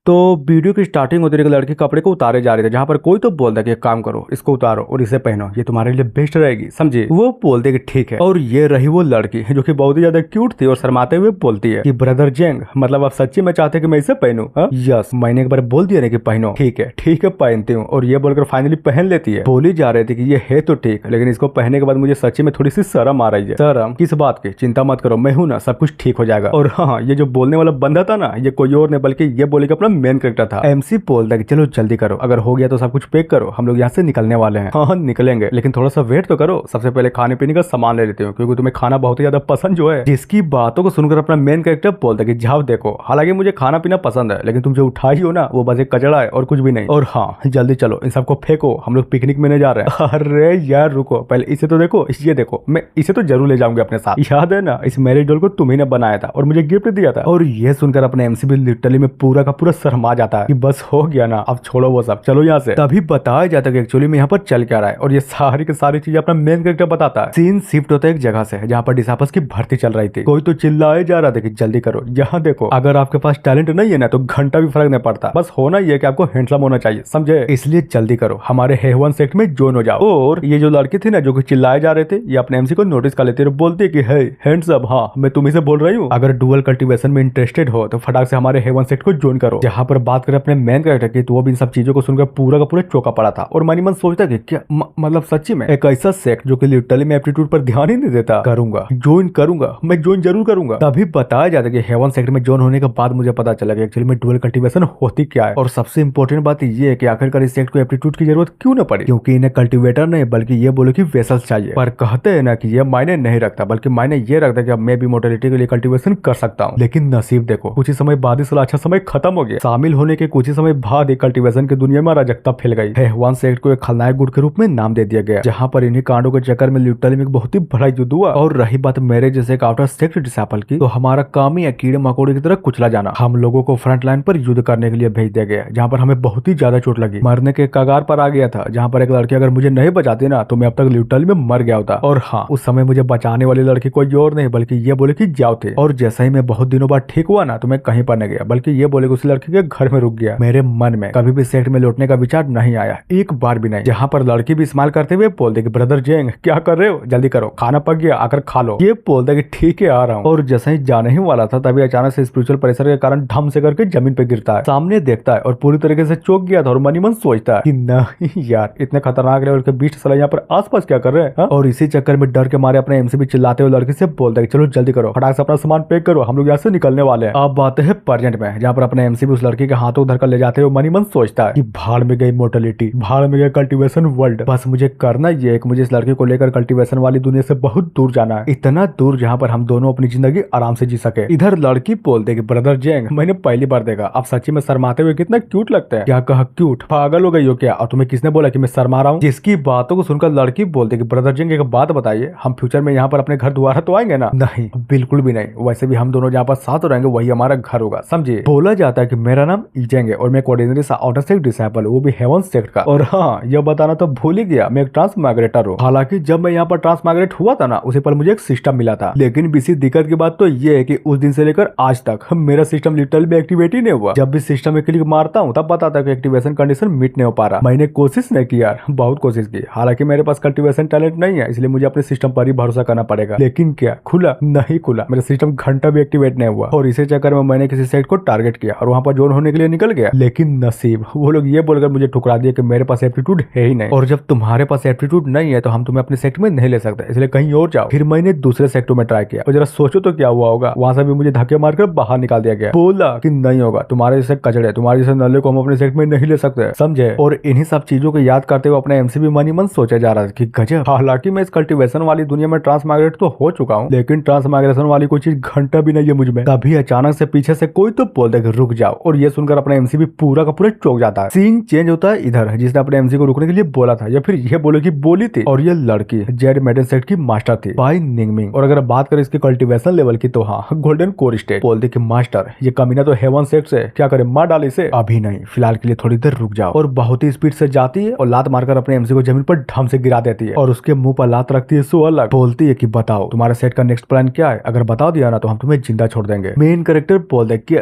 तो वीडियो की स्टार्टिंग होती है, एक लड़की कपड़े को उतारे जा रही थी, जहाँ पर कोई तो बोलता है कि एक काम करो, इसको उतारो और इसे पहनो, ये तुम्हारे लिए बेस्ट रहेगी, समझे। वो बोलते कि ठीक है। और ये रही वो लड़की जो कि बहुत ही ज्यादा क्यूट थी और शर्माते हुए बोलती है कि ब्रदर जेंग, मतलब आप सच्ची में चाहते कि मैं इसे पहनूं? यस, मैंने एक बार बोल दिया ना कि पहनो। ठीक है पहनती हूँ। और ये बोलकर फाइनली पहन लेती है। बोली जा रही थी कि ये है तो ठीक, लेकिन इसको पहनने के बाद मुझे सच्ची में थोड़ी सी शर्म आ रही है। शर्म किस बात की? चिंता मत करो, मैं हूं ना, सब कुछ ठीक हो जाएगा। और हाँ, ये जो बोलने वाला बंदा था ना, ये कोई और नहीं बल्कि ये बोले कि अपना मेन कैरेक्टर था। एमसी बोलता है कि चलो जल्दी करो, अगर हो गया तो सब कुछ पैक करो, हम लोग यहाँ से निकलने वाले हैं। हाँ निकलेंगे, लेकिन थोड़ा सा वेट तो करो, सबसे पहले खाने पीने का सामान ले लेते हो, क्योंकि तुम्हें खाना बहुत ही ज्यादा पसंद जो है। जिसकी बातों को सुनकर अपना मेन कैरेक्टर बोलता है कि जाओ देखो, हालांकि मुझे खाना पीना पसंद है, लेकिन तुम जो उठाई हो ना, वो बस एक कचड़ा है और कुछ भी नहीं। और हाँ जल्दी चलो, इन सबको फेंको, हम लोग पिकनिक में जा रहे हैं। अरे यार रुको, पहले इसे तो देखो, ये देखो, मैं इसे तो जरूर ले जाऊंगा अपने साथ। याद है ना, इस मैरिज डॉल को तुम्ही ने बनाया था और मुझे गिफ्ट दिया था। और ये सुनकर अपने एमसी भी लिटरली में पूरा का पूरा शर्मा जाता है कि बस हो गया ना, अब छोड़ो वो सब, चलो यहाँ से। तभी बताया जाता है कि एक्चुअली में यहाँ पर चल क्या रहा है, और ये सारी की सारी चीजें अपना मेन कैरेक्टर बताता है। सीन शिफ्ट होता है एक जगह से जहाँ पर डिसापस की भर्ती चल रही थी। कोई तो चिल्लाए जा रहा था कि जल्दी करो, यहाँ देखो, अगर आपके पास टैलेंट नहीं है ना तो घंटा भी फर्क नहीं पड़ता, बस होना ही है कि आपको हैंडसम होना चाहिए, समझे। इसलिए जल्दी करो, हमारे हेवन सेक्ट में ज्वाइन हो जाओ। और ये जो लड़की थी ना जो कि चिल्लाए जा रहे थे, ये अपने एमसी को नोटिस कर लेती है और बोलती है कि हे हैंडसम, हाँ मैं तुम्ही से बोल रही हूँ, अगर डुअल कल्टीवेशन में इंटरेस्टेड हो तो फटाक से हमारे हेवन सेक्ट को ज्वाइन करो। जहाँ पर बात करें अपने मेन कैरेक्टर की, तो वो भी इन सब चीजों को सुनकर पूरा का पूरा चौंका पड़ा था और मन ही मन सोचता कि क्या मतलब सच्ची में एक ऐसा सेक्ट जो कि लिटरली में एप्टीट्यूड पर ध्यान ही नहीं देता, करूंगा, ज्वाइन करूंगा, मैं ज्वाइन जरूर करूंगा। तभी बताया जाता है कि हेवन सेक्ट में ज्वाइन होने के बाद मुझे पता चला कि एक्चुअली में डुअल कल्टीवेशन होती क्या है। और सबसे इंपॉर्टेंट बात ये है कि आखिरकार इस सेक्ट को एप्टीट्यूड की जरूरत क्यों न पड़ी, क्योंकि इन्हें कल्टीवेटर नहीं बल्कि ये बोले कि वेसल्स चाहिए। पर कहते हैं ना कि ये मायने नहीं रखता, बल्कि मायने ये रखता है कि अब मैं भी मोटिलिटी के लिए कल्टीवेशन कर सकता हूँ। लेकिन नसीब देखो, कुछ ही समय बाद ही अच्छा समय खत्म हो गया। शामिल होने के कुछ ही समय बाद ही कल्टीवेशन की दुनिया में अराजकता फैल गई। हेवन सेक्ट को एक खलनायक गुट के रूप में नाम दे दिया गया, जहाँ पर इन्हीं कांडों के चक्कर में लिटरली में बहुत ही बड़ा युद्ध हुआ। और रही बात मेरे जैसे एक आउटर सेक्ट डिसाइपल की, तो हमारा काम ही है कीड़े मकोड़े की तरह कुचला जाना। हम लोगों को फ्रंट लाइन पर युद्ध करने के लिए भेज दिया गया, जहाँ पर हमें बहुत ही ज्यादा चोट लगी, मरने के कगार पर आ गया था, जहाँ पर एक लड़की अगर मुझे नहीं बचाती ना तो मैं अब तक लिटरली में मर गया होता। और हाँ, उस समय मुझे बचाने वाली लड़की कोई और नहीं बल्कि ये बोले कि जाओ थे। और जैसा ही मैं बहुत दिनों बाद ठीक हुआ ना, तो मैं कहीं पर नहीं गया, बल्कि ये बोले कि उस लड़की के घर में रुक गया। मेरे मन में कभी भी सेक्ट में लौटने का विचार नहीं आया, एक बार भी नहीं। जहाँ पर लड़की भी स्माइल करते हुए बोलते कि ब्रदर जेंग क्या कर रहे हो, जल्दी करो, खाना पक गया, आकर खा लो। ये बोलता कि ठीक है आ रहा हूँ। और जैसे ही जाने ही वाला था, तभी अचानक से स्पिरिचुअल प्रेशर के कारण ढम से करके जमीन पे गिरता है। सामने देखता है और पूरी तरीके से चौंक गया था और मन ही मन सोचता है कि नहीं यार, इतने खतरनाक लेवल के बीच साला यहाँ पर आसपास क्या कर रहे हैं। और इसी चक्कर में डर के मारे अपने एमसी भी चिल्लाते हुए लड़की से बोलता है चलो जल्दी करो, फटाक से अपना सामान पैक करो, हम लोग यहाँ से निकलने वाले हैं। अब बात है प्रेजेंट में, जहाँ पर अपने एमसी भी उस लड़की के हाथों धर कर ले जाते हुए मन ही मन सोचता है कि भाड़ में गई मोर्टलिटी, भाड़ में गया कल्टीवेशन वर्ल्ड, बस मुझे करना ये है कि मुझे इस लड़की को लेकर कल्टीवेशन वाली दुनिया से बहुत दूर जाना है, इतना दूर जहाँ पर हम दोनों अपनी जिंदगी आराम से जी सके। इधर लड़की बोलते कि ब्रदर जेंग, मैंने पहली बार देखा, आप सच्ची में शर्माते हुए कितना क्यूट लगता है। क्या कहा क्यूट? पागल हो गई हो क्या? और तुम्हें किसने बोला कि मैं शर्मा रहा हूँ? जिसकी बातों को सुनकर लड़की बोलते कि ब्रदर जेंग एक बात बताइए, हम फ्यूचर में यहाँ पर अपने घर दोबारा तो आएंगे ना? नहीं बिल्कुल भी नहीं, वैसे भी हम दोनों जहाँ पर साथ रहेंगे वही हमारा घर होगा, समझे। बोला जाता है कि मेरा नाम ईजेंग है और मैं कोऑर्डिनेटर सा आउटर सेक्ट डिसाइपल, वो भी हेवन सेक्ट का। और हाँ, यह बताना तो भूल ही गया, मैं एक ट्रांसमाइग्रेटर हूँ। हालांकि जब मैं यहाँ पर ट्रांसमाइग्रेट हुआ था ना, उसी पर मुझे एक सिस्टम मिला था, लेकिन किसी दिक्कत की बात तो ये है कि उस दिन से लेकर आज तक मेरा सिस्टम लिटरली में एक्टिवेट ही नहीं हुआ। जब भी सिस्टम में क्लिक मारता हूँ तब बताता है कि एक्टिवेशन कंडीशन मीट नहीं हो पा रहा। मैंने कोशिश नहीं की यार, बहुत कोशिश की, हालांकि मेरे पास कल्टीवेशन टैलेंट नहीं है, इसलिए मुझे अपने सिस्टम पर ही भरोसा करना पड़ेगा। लेकिन क्या खुला? नहीं खुला, मेरा सिस्टम घंटा भी एक्टिवेट नहीं हुआ। और इसी चक्कर में मैंने किसी सेक्ट को टारगेट किया और वहां पर ज्वाइन होने के लिए निकल गया, लेकिन नसीब वो लोग ये बोलकर मुझे ठुकरा दिया कि मेरे पास एप्टीट्यूड है ही नहीं, और जब तुम्हारे पास एप्टीट्यूड नहीं है तो हम तुम्हें अपने सेक्ट में नहीं ले सकते, इसलिए कहीं और जाओ। फिर मैंने दूसरे सेक्टर में ट्राई किया और जरा सोचो तो क्या हुआ होगा, वहां से भी मुझे धक्के मारकर बाहर निकाल दिया गया। बोला कि नहीं होगा, तुम्हारे जैसे कचड़े, तुम्हारे जैसे नल्ले को हम अपने सेक्ट में नहीं ले सकते, समझे। और इन्हीं सब चीजों को याद करते हुए अपने एमसी भी मन ही मन सोचा जा रहा था कि गजब, हालांकि मैं इस कल्टीवेशन वाली दुनिया में ट्रांसमाइग्रेट तो हो चुका हूँ, लेकिन ट्रांसमाइग्रेशन वाली कोई चीज घंटा भी नहीं है मुझ में। तभी अचानक से पीछे से कोई तो बोलता है कि रुक जाओ, और ये सुनकर अपना एमसी भी पूरा का पूरा चौंक जाता है। सीन चेंज होता है इधर, जिसने अपने एमसी को रुकने के लिए बोला था या फिर ये बोले कि बोली थी, और ये लड़की जेड मेडन सेक्ट की मास्टर थी बाय निंगमिंग। और अगर बात करें इसके कल्टीवेशन लेवल की तो हाँ, गोल्डन कोर स्टेट। बोलते कि मास्टर ये कमीना तो हेवन सेक्ट से, क्या करे मार डाले इसे। अभी नहीं, फिलहाल के लिए थोड़ी देर रुक जाओ। और बहुत ही स्पीड से जाती है और लात मारकर अपने एमसी को जमीन पर ढम से गिरा देती है और उसके मुंह पर लात रखती है सो अलग। बोलती है कि बताओ तुम्हारे सेट का नेक्स्ट प्लान क्या है, अगर बता दिया ना तो हम तुम्हें जिंदा छोड़ देंगे। मेन कैरेक्टर बोलते कि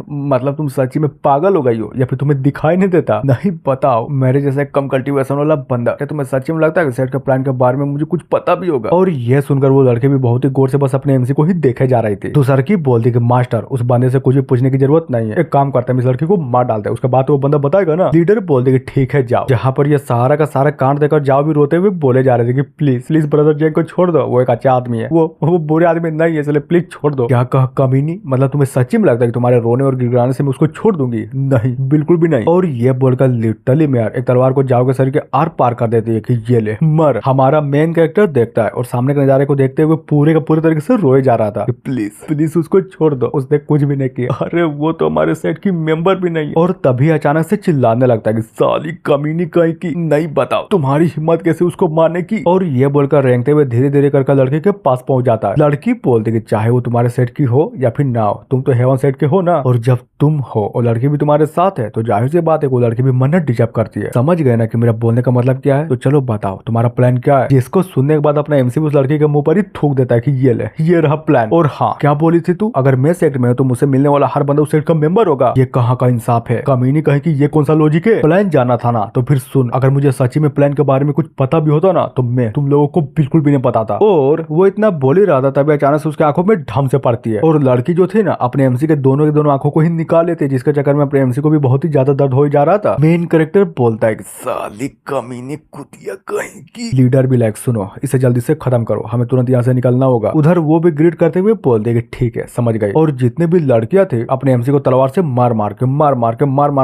मतलब तुम सच्ची में पागल हो गई हो या फिर तुम्हें दिखाई नहीं देता? नहीं बताओ, मेरे जैसे कम कल्टीवेशन वाला बंदा, क्या तुम्हें सच्ची में लगता है कि सेट के प्लान के बारे में मुझे कुछ पता भी होगा? और ये सुनकर वो लड़के भी बहुत ही गौर से बस अपने एमसी को ही देखे जा रही थी। तो सरकी बोलती कि मास्टर, उस बंदे से कुछ भी पूछने की जरूरत नहीं है, एक काम करते हैं, इस लड़की को मार डालते हैं, उसके बाद वो बंदा बताएगा ना। लीडर बोलते कि ठीक है जाओ। जहाँ पर ये सारा का सारा कांड देकर जाओ भी रोते हुए बोले जा रहे थे कि प्लीज प्लीज ब्रदर जैक को छोड़ दो, वो एक अच्छा आदमी है, वो बुरे आदमी नहीं है, इसलिए प्लीज छोड़ दो। क्या कहा कमीनी, मतलब तुम्हें सच्ची में लगता है कि तुम्हारे रोने और गिड़गिड़ाने से मैं उसको छोड़ दूंगी? नहीं, बिल्कुल भी नहीं। और ये बोलकर लिटरली में यार एक तलवार को जाओ के सर के आर पार कर देती है कि ये ले मर। हमारा मेन कैरेक्टर देखता है और सामने के नजारे को देखते हुए पूरे का पूरे तरीके से रोए जा रहा था कि प्लीज प्लीज उसको छोड़ दो, उसने कुछ भी नहीं किया, अरे वो तो हमारे सेट की मेंबर भी नहीं है। और तभी अचानक से चिल्लाने लगता है कि साली कमीनी कहीं की, नहीं बताओ तुम्हारी हिम्मत कैसे उसको मारने की। और ये बोलकर रेंगते हुए धीरे धीरे कर लड़के के पास पहुंच जाता है। लड़की बोलती कि चाहे वो तुम्हारे सेट की हो या फिर ना हो, तुम तो हेवन सेट के हो ना, और जब तुम हो और लड़की भी तुम्हारे साथ है तो जाहिर सी बात है वो लड़की भी मन्नत डिजर्व करती है। समझ गए ना कि मेरा बोलने का मतलब क्या है? तो चलो बताओ तुम्हारा प्लान क्या है? जिसको सुनने के बाद अपना एमसी उस लड़की के मुंह पर ही थूक देता है कि ये ले, ये रहा प्लान। और हाँ, क्या बोली थी तू, अगर मैं सेट में हूं तो मुझसे मिलने वाला हर बंदा उस सेट का मेंबर होगा? ये कहाँ का इंसाफ है? कमीनी कहे कि ये कौन सा लॉजिक है? प्लान जाना था ना तो फिर सुन, अगर मुझे सच्ची में प्लान के बारे में कुछ पता भी होता ना तो मैं तुम लोगों को बिल्कुल भी नहीं बताता। और वो इतना बोल ही रहा था तभी अचानक से उसके आंखों में ढम से पड़ती है और लड़की जो थी ना अपने एमसी के दोनों आंखों को ही निकाल लेते, जिसके चक्कर में अपने एमसी को भी बहुत ही ज्यादा दर्द हो जा रहा था। मेन कैरेक्टर बोलता है कि साली कमीनी कुतिया कहीं की। लीडर भी लाइक सुनो, इसे जल्दी से खत्म करो, हमें तुरंत यहाँ से निकलना होगा। उधर वो भी ग्रीड करते हुए बोलते कि ठीक है समझ गए। और जितने भी लड़कियां थे अपने एमसी को तलवार से मार मार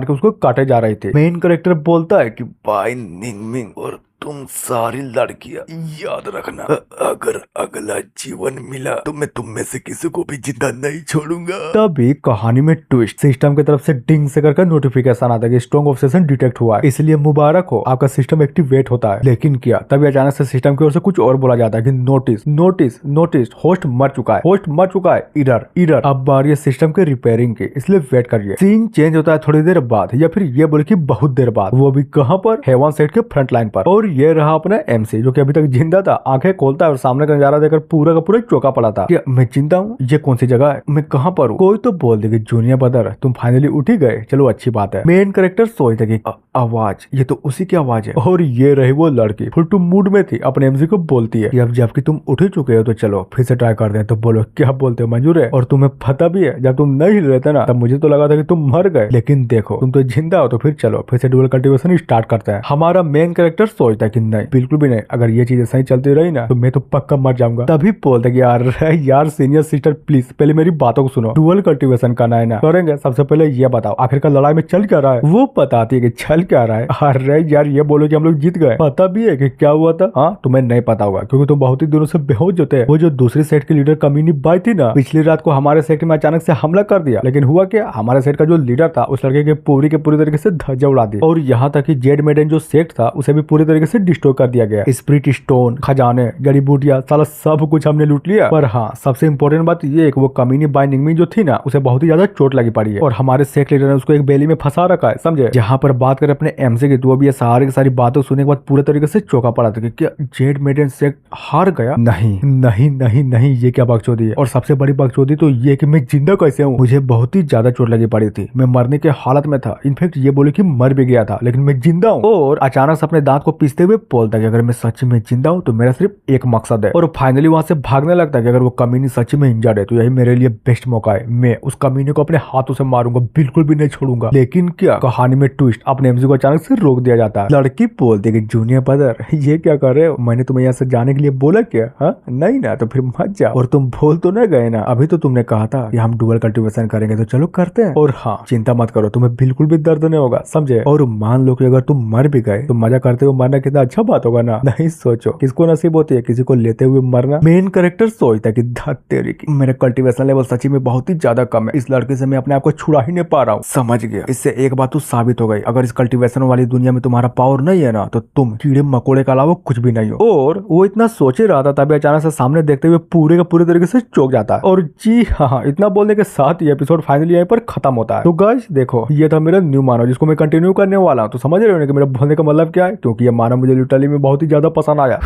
के उसको काटे जा रहे थे। मेन कैरेक्टर बोलता है कि बाय निंगमिंग और तुम सारी लड़कियां याद रखना, अगर अगला जीवन मिला तो मैं तुम में से किसी को भी जिंदा नहीं छोड़ूंगा। तभी कहानी में ट्विस्ट, सिस्टम की तरफ से डिंग से करके नोटिफिकेशन आता है कि स्ट्रॉन्ग ऑब्सेशन डिटेक्ट हुआ है, इसलिए मुबारक हो, आपका सिस्टम एक्टिवेट होता है। लेकिन क्या तभी अचानक से सिस्टम की ओर से कुछ और बोला जाता है कि नोटिस नोटिस नोटिस, होस्ट मर चुका है, होस्ट मर चुका है, इधर इधर। अब बारी है सिस्टम के रिपेयरिंग की, इसलिए वेट करिए। सीन चेंज होता है थोड़ी देर बाद या फिर ये बोले कि बहुत देर बाद, वो भी कहां पर? हेवन सेट के फ्रंट लाइन पर। और ये रहा अपना एमसी जो कि अभी तक जिंदा था, आंखें खोलता है और सामने का नजारा देखकर पूरा का पूरा चौंका पड़ा था कि मैं जिंदा हूँ, ये कौन सी जगह है, मैं कहाँ पर हूँ? कोई तो बोल दे कि जूनियर ब्रदर तुम फाइनली उठ ही गए, चलो अच्छी बात है। मेन कैरेक्टर सोचते कि आवाज, ये तो उसी की आवाज है। और ये रही वो लड़की फुल टू मूड में थी, अपने एमसी को बोलती है कि अब जबकि तुम उठ ही चुके हो तो चलो फिर से ट्राई करते हैं। तो बोलो क्या बोलते हो, मंजूर है? और तुम्हें पता भी है जब तुम नहीं हिल रहे थे ना तब मुझे तो लगा था कि तुम मर गए, लेकिन देखो तुम तो जिंदा हो, तो फिर चलो फिर से डुअल कल्टीवेशन स्टार्ट करते हैं। हमारा मेन कैरेक्टर सोचता है कि नहीं बिल्कुल भी नहीं, अगर ये चीजें सही चलती रही ना तो मैं तो पक्का मर जाऊंगा। तभी बोलते कि यार सीनियर सिस्टर प्लीज पहले मेरी बातों को सुनो, डुअल कल्टीवेशन करना है ना, करेंगे। सबसे पहले ये बताओ आखिरकार लड़ाई में चल क्या रहा है? वो बताती है कि चल क्या रहा है। अरे यार ये बोलो कि हम लोग जीत गए, पता भी है कि क्या हुआ था? हाँ तुम्हें नहीं पता होगा क्योंकि तुम बहुत ही दिनों से बेहोश जो थे। वो जो दूसरी सेट की लीडर कमीनी बाई थी ना, पिछली रात को हमारे सेट में अचानक से हमला कर दिया, लेकिन हुआ क्या, हमारे सेट का जो लीडर था उस लड़के के पूरी तरीके से धज्जा उड़ा दी और यहाँ तक कि जेड मेडन जो सेट था उसे भी पूरी तरीके से डिस्ट्रॉय कर दिया गया। स्पिरिट स्टोन, खजाने, जड़ी बूटियां, साला सब कुछ हमने लूट लिया। पर हाँ सबसे इंपॉर्टेंट बात ये है कि वो कमीनी बाइंडिंग में जो थी ना उसे बहुत ही ज्यादा चोट लगी पड़ी है और हमारे सेट लीडर ने उसको एक बेली में फंसा रखा है, समझे। जहाँ पर बात करें अपने एमसी की तो वो भी ये सारी की सारी बातों सुनने के बाद पूरे तरीके से चौंका पड़ा था कि क्या जेड मेडन सेट हार गया? नहीं नहीं नहीं नहीं, ये क्या बकचोदी है। और सबसे बड़ी बकचोदी तो ये कि मैं जिंदा कैसे हूँ? मुझे बहुत ही ज्यादा चोट लगी पड़ी थी, मैं मरने के हालत में था, इनफेक्ट ये बोले कि मर भी गया था, लेकिन मैं जिंदा हूँ। और अचानक से अपने दांत को पीसते हुए बोलता कि अगर मैं सच में जिंदा हूँ तो मेरा सिर्फ एक मकसद है। और फाइनली वहां से भागने लगता है कि अगर वो कमीनी सच में इंजर्ड है तो यही मेरे लिए बेस्ट मौका है, मैं उस कमीने को अपने हाथों से मारूंगा, बिल्कुल भी नहीं छोड़ूंगा। लेकिन क्या कहानी में ट्विस्ट, अपने एमसी को अचानक से रोक दिया जाता है। लड़की बोलती है कि जूनियर ब्रदर ये क्या कर रहे हो, मैंने तुम्हें यहाँ से जाने के लिए बोला क्या? हाँ नहीं ना, तो फिर मत जाओ। और तुम भूल तो न गए ना, अभी तो तुमने कहा था कि हम डुअल कल्टीवेशन करेंगे, तो चलो करते हैं। और हाँ चिंता मत करो, तुम्हें बिल्कुल भी दर्द नहीं होगा, समझे। और मान लो कि अगर तुम मर भी गए तो मजा करते हुए मरना कितना अच्छा बात होगा ना। नहीं सोचो किसको नसीब होती है किसी को लेते हुए मरना। मेन कैरेक्टर सोचता है कि धत तेरी की, मेरा कल्टीवेशन लेवल सच्ची में बहुत ही ज्यादा कम है, इस लड़के से मैं अपने आप को छुड़ा ही नहीं पा रहा हूँ। समझ गया, इससे एक बात तो साबित हो गई, अगर इस कल्टीवेशन वाली दुनिया में तुम्हारा पावर नहीं है ना तो तुम कीड़े मकोड़े के अलावा कुछ भी नहीं हो। और वो इतना सोच ही रहा था तभी अचानक से सामने देखते हुए पूरे का पूरे तरीके से चौंक जाता है। और जी हाँ, इतना बोलने के साथ ये एपिसोड फाइनली यहीं पर खत्म होता है। तो गाइस देखो, ये था मेरा न्यू मानो जिसको मैं कंटिन्यू करने वाला हूँ। तो समझ रहे हो कि मेरा बोलने का मतलब क्या है, क्योंकि ये मानो मुझे लिटरली में बहुत ही ज्यादा पसंद आया।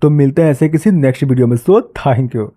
तो मिलते हैं ऐसे किसी नेक्स्ट वीडियो में। So thank you.